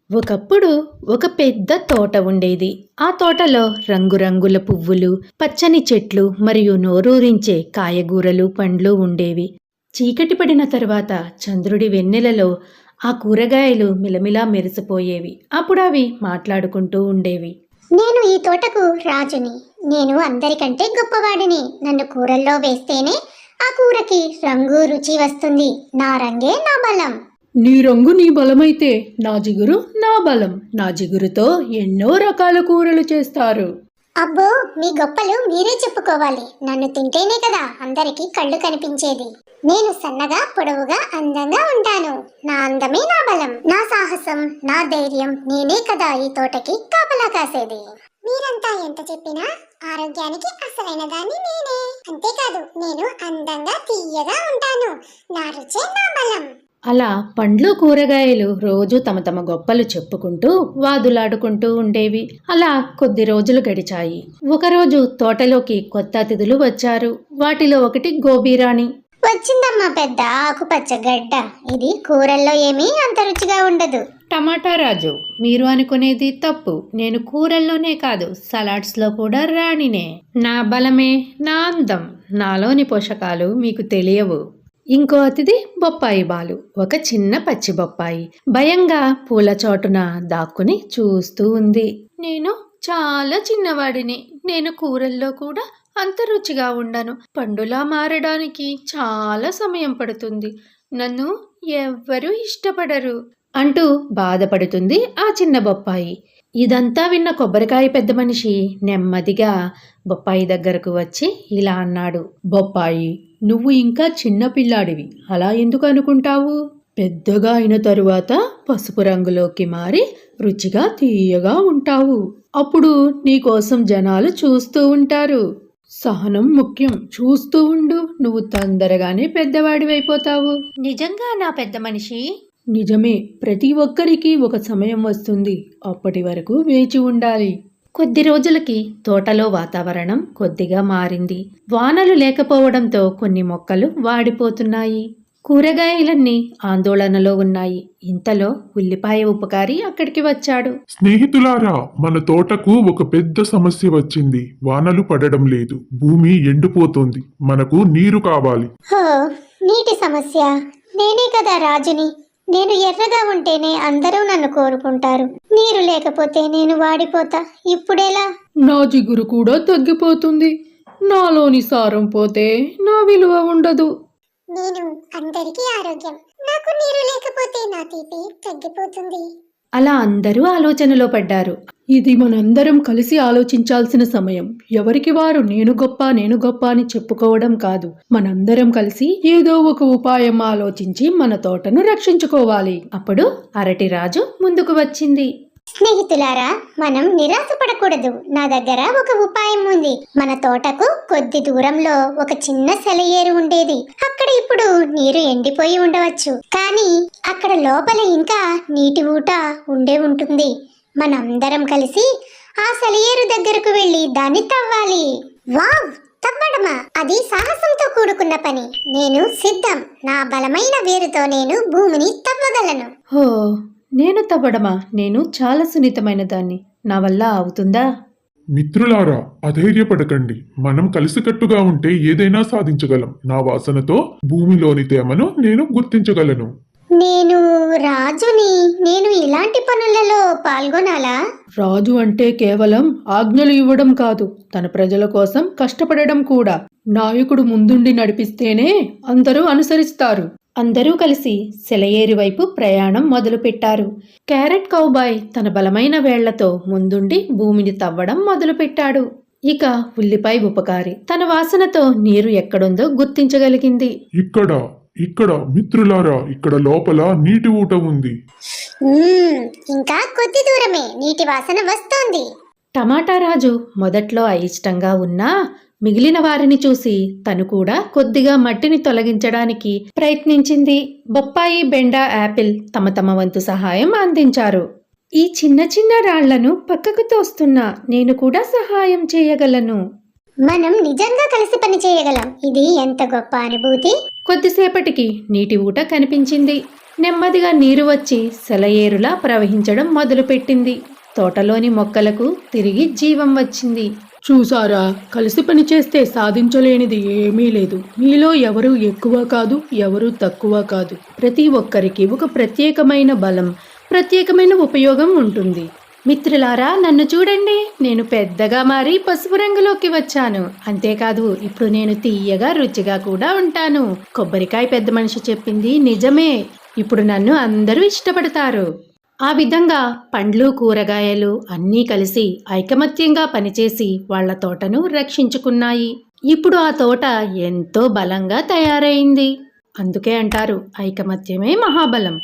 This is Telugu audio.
ఒకప్పుడు ఒక పెద్ద తోట ఉండేది. ఆ తోటలో రంగురంగుల పువ్వులు, పచ్చని చెట్లు మరియు నోరూరించే కాయగూరలు, పండ్లు ఉండేవి. చీకటి పడిన తరువాత చంద్రుడి వెన్నెలలో ఆ కూరగాయలు మిలమిలా మెరిసిపోయేవి. అప్పుడు అవి మాట్లాడుకుంటూ ఉండేవి. నేను ఈ తోటకు రాజుని. నేను అందరికంటే గొప్పవాడిని. నన్ను కూరల్లో వేస్తేనే ఆ కూరకి రంగు రుచి వస్తుంది. నా రంగే నా బలం. నీ రంగు నీ బలమైతే నా జిగురు నా బలం. నా జిగురుతో ఎన్నో రకాల కూరలు చేస్తారు. అబ్బో, మీ గొప్పలు మీరే చెప్పుకోవాలి. నన్ను తింటేనే కదా అందరికీ కళ్ళు కనిపించేది. నేను సన్నగా, పొడవుగా, అందంగా ఉంటాను. నా అందమే నా బలం, నా సాహసం, నా ధైర్యం. నేనే కదా ఈ తోటకి కాపలా కాసేది. మీరంతా ఎంత చెప్పినా ఆరోగ్యానికి అసలైన దాన్ని నేనే. అంతేకాదు, నేను అందంగా తీయగా ఉంటాను. నా రుచే నా బలం. అలా పండ్లు కూరగాయలు రోజు తమ తమ గొప్పలు చెప్పుకుంటూ వాదులాడుకుంటూ ఉండేవి. అలా కొద్ది రోజులు గడిచాయి. ఒకరోజు తోటలోకి కొత్త అతిథులు వచ్చారు. వాటిలో ఒకటి గోబీరాణి. వచ్చిందమ్మా పెద్ద ఆకుపచ్చ గడ్డ. ఇది కూరల్లో ఏమీ అంత రుచిగా ఉండదు. టమాటా రాజు, మీరు అనుకునేది తప్పు. నేను కూరల్లోనే కాదు, సలాడ్స్లో కూడా రాణినే. నా బలమే నా అందం. నాలోని పోషకాలు మీకు తెలియవు. ఇంకో అతిథి బొప్పాయి బాలు. ఒక చిన్న పచ్చి బొప్పాయి భయంగా పూల చోటున దాక్కుని చూస్తూ ఉంది. నేను చాలా చిన్నవాడిని. నేను కూరల్లో కూడా అంత రుచిగా ఉండను. పండులా మారడానికి చాలా సమయం పడుతుంది. నన్ను ఎవ్వరూ ఇష్టపడరు అంటూ బాధపడుతుంది ఆ చిన్న బొప్పాయి. ఇదంతా విన్న కొబ్బరికాయ పెద్ద మనిషి నెమ్మదిగా బొప్పాయి దగ్గరకు వచ్చి ఇలా అన్నాడు. బొప్పాయి, నువ్వు ఇంకా చిన్నపిల్లాడివి. అలా ఎందుకు అనుకుంటావు? పెద్దగా అయిన తరువాత పసుపు రంగులోకి మారి రుచిగా తీయగా ఉంటావు. అప్పుడు నీకోసం జనాలు చూస్తూ ఉంటారు. సహనం ముఖ్యం. చూస్తూ ఉండు, నువ్వు తొందరగానే పెద్దవాడివైపోతావు. నిజంగా నా పెద్ద మనిషి? నిజమే. ప్రతి ఒక్కరికి ఒక సమయం వస్తుంది. అప్పటి వరకు వేచి ఉండాలి. కొద్ది రోజులకి తోటలో వాతావరణం కొద్దిగా మారింది. వానలు లేకపోవడంతో కొన్ని మొక్కలు వాడిపోతున్నాయి. కూరగాయలన్నీ ఆందోళనలో ఉన్నాయి. ఇంతలో ఉల్లిపాయ ఉపకారి అక్కడికి వచ్చాడు. స్నేహితులారా, మన తోటకు ఒక పెద్ద సమస్య వచ్చింది. వానలు పడడం లేదు. భూమి ఎండిపోతోంది. మనకు నీరు కావాలి. హో, నీటి సమస్య. నేనే కదా రాజుని. నేను ఎర్రగా ఉంటేనే అందరూ నన్ను కోరుకుంటారు. నీరు లేకపోతే నేను వాడిపోతా. ఇప్పుడెలా? నా జిగురు కూడా తగ్గిపోతుంది. నాలోని సారం పోతే నా విలువ ఉండదు. నేను అందరికీ ఆరోగ్యం. నాకు నీరు లేకపోతే నా తీపి తగ్గిపోతుంది. అలా అందరూ ఆలోచనలో పడ్డారు. ఇది మనందరం కలిసి ఆలోచించాల్సిన సమయం. ఎవరికి వారు నేను గొప్ప అని చెప్పుకోవడం కాదు. మనందరం కలిసి ఏదో ఒక ఉపాయం ఆలోచించి మన తోటను రక్షించుకోవాలి. అప్పుడు అరటి రాజు ముందుకు వచ్చింది. స్నేహితులారా, మనం నిరాశపడకూడదు. నా దగ్గర ఒక ఉపాయం ఉంది. మన తోటకు కొద్ది దూరంలో ఒక చిన్న సెలయేరు ఉండేది. అక్కడ ఇప్పుడు నీరు ఎండిపోయి ఉండవచ్చు, కానీ అక్కడ లోపల ఇంకా నీటి ఊట ఉండే ఉంటుంది. మనందరం కలిసి ఆ సెలయేరు దగ్గరకు వెళ్ళి దాన్ని తవ్వాలి. వావ్, తవ్వడమా? అది సాహసంతో కూడుకున్న పని. నేను సిద్ధం. నా బలమైన వేరుతో నేను భూమిని తవ్వగలను. హో, నేను తవ్వడమా? నేను చాలా సున్నితమైన దాన్ని. నా వల్ల అవుతుందా? మిత్రులారా, అధైర్యపడకండి. మనం కలిసికట్టుగా ఉంటే ఏదైనా సాధించగలం. నా వాసనతో భూమిలోని తేమను నేను గుర్తించగలను. నేను రాజుని. నేను ఇలాంటి పనులలో పాల్గొనాలా? రాజు అంటే కేవలం ఆజ్ఞలు ఇవ్వడం కాదు, తన ప్రజల కోసం కష్టపడడం కూడా. నాయకుడు ముందుండి నడిపిస్తేనే అందరూ అనుసరిస్తారు. అందరూ కలిసి సెలయేరు వైపు ప్రయాణం మొదలుపెట్టారు. క్యారెట్ కౌబాయ్ తన బలమైన వేళ్లతో ముందుండి భూమిని తవ్వడం మొదలుపెట్టాడు. ఇక ఉల్లిపాయ ఉపకారి తన వాసనతో నీరు ఎక్కడుందో గుర్తించగలిగింది. ఇక్కడ మిత్రులారా, ఇక్కడ లోపల నీటి ఊట ఉంది. ఇంకా కొద్ది దూరమే. నీటి వాసన వస్తోంది. టమాటా రాజు మొదట్లో అయిష్టంగా ఉన్నా మిగిలిన వారిని చూసి తను కూడా కొద్దిగా మట్టిని తొలగించడానికి ప్రయత్నించింది. బొప్పాయి, బెండ, యాపిల్ తమ తమ వంతు సహాయం అందించారు. ఈ చిన్న చిన్న రాళ్లను పక్కకు తోస్తున్నా, నేను కూడా సహాయం చేయగలను. మనం నిజంగా కలిసి పని చేయగలం. ఇది ఎంత గొప్ప అనుభూతి. కొద్దిసేపటికి నీటి ఊట కనిపించింది. నెమ్మదిగా నీరు వచ్చి సెలయేరులా ప్రవహించడం మొదలుపెట్టింది. తోటలోని మొక్కలకు తిరిగి జీవం వచ్చింది. చూసారా, కలిసి పనిచేస్తే సాధించలేనిది ఏమీ లేదు. మీలో ఎవరు ఎక్కువ కాదు, ఎవరు తక్కువ కాదు. ప్రతి ఒక్కరికి ఒక ప్రత్యేకమైన బలం, ప్రత్యేకమైన ఉపయోగం ఉంటుంది. మిత్రులారా, నన్ను చూడండి. నేను పెద్దగా మారి పసుపు రంగులోకి వచ్చాను. అంతేకాదు, ఇప్పుడు నేను తీయగా రుచిగా కూడా ఉంటాను. కొబ్బరికాయ పెద్ద మనిషి చెప్పింది నిజమే. ఇప్పుడు నన్ను అందరూ ఇష్టపడతారు. ఆ విధంగా పండ్లు, కూరగాయలు అన్నీ కలిసి ఐకమత్యంగా పనిచేసి వాళ్ళ తోటను రక్షించుకున్నాయి. ఇప్పుడు ఆ తోట ఎంతో బలంగా తయారైంది. అందుకే అంటారు, ఐకమత్యమే మహాబలం.